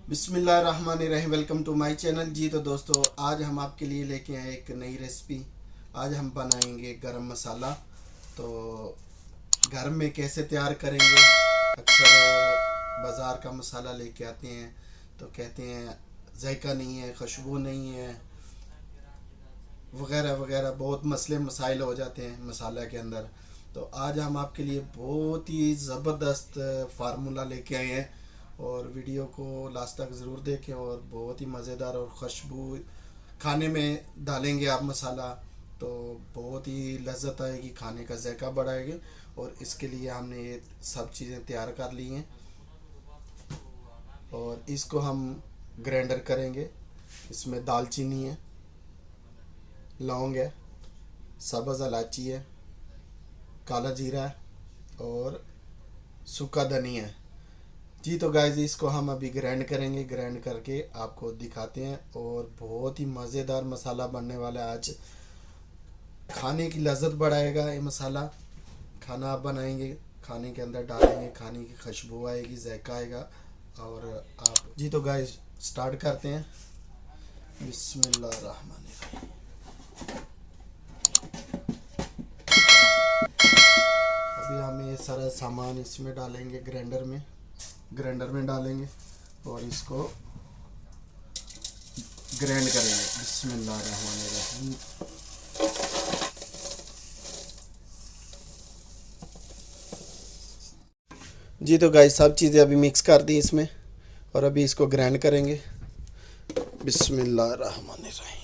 बिस्मिल्लाहिर्रहमानिर्रहीम। Welcome to my channel. जी तो दोस्तों, आज हम आपके लिए लेके आए एक नई रेसिपी। आज हम बनाएंगे गरम मसाला। तो घर में कैसे तैयार करेंगे? अक्सर बाज़ार का मसाला लेके आते हैं तो कहते हैं जायका नहीं है, खुशबू नहीं है, वगैरह वगैरह, बहुत मसले मसाइल हो जाते हैं मसाला के अंदर। तो आज हम आपके लिए बहुत ही ज़बरदस्त फार्मूला लेके आए हैं और वीडियो को लास्ट तक ज़रूर देखें। और बहुत ही मज़ेदार और खुशबू खाने में डालेंगे आप मसाला तो बहुत ही लज्जत आएगी, खाने का जायका बढ़ाएगी। और इसके लिए हमने ये सब चीज़ें तैयार कर ली हैं और इसको हम ग्राइंडर करेंगे। इसमें दालचीनी है, लौंग है, सब्ज़ इलायची है, काला जीरा है और सूखा धनिया है। जी तो गाइस, इसको हम अभी ग्राइंड करेंगे। ग्राइंड करके आपको दिखाते हैं और बहुत ही मज़ेदार मसाला बनने वाला है आज। खाने की लज्जत बढ़ाएगा ये मसाला। खाना आप बनाएंगे, खाने के अंदर डालेंगे, खाने की खुशबू आएगी, जायका आएगा। और आप जी तो गाइस स्टार्ट करते हैं। बिस्मिल्लाहिर्रहमानिर्रहीम। अभी हम ये सारा सामान इसमें डालेंगे, ग्राइंडर में डालेंगे और इसको ग्राइंड करेंगे। बिस्मिल्लाहिर्रहमानिर्रहीम। जी तो गाइस, सब चीज़ें अभी मिक्स कर दी इसमें और अभी इसको ग्राइंड करेंगे। बिस्मिल्लाहिर्रहमानिर्रहीम।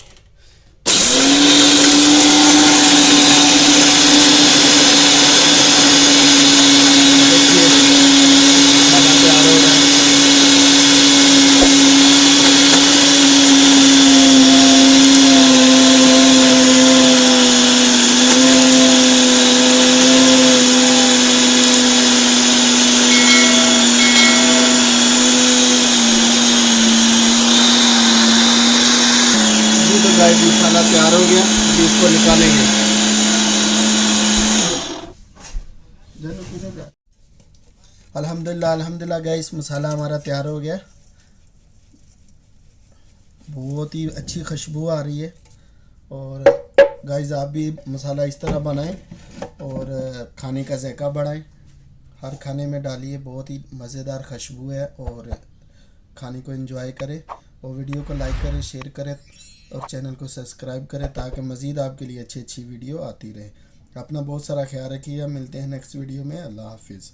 तो गाइस मसाला तैयार हो गया, अभी इसको निकालेंगे। अल्हम्दुलिल्लाह अल्हम्दुलिल्लाह गाइस, मसाला हमारा तैयार हो गया। बहुत ही अच्छी खुशबू आ रही है। और गाइस आप भी मसाला इस तरह बनाएं और खाने का जायका बढ़ाएं। हर खाने में डालिए, बहुत ही मज़ेदार खुशबू है और खाने को एंजॉय करें। और वीडियो को लाइक करें, शेयर करें और चैनल को सब्सक्राइब करें ताकि मज़ीद आपके लिए अच्छी अच्छी वीडियो आती रहे। अपना बहुत सारा ख्याल रखिएगा। मिलते हैं नेक्स्ट वीडियो में। अल्लाह हाफिज़।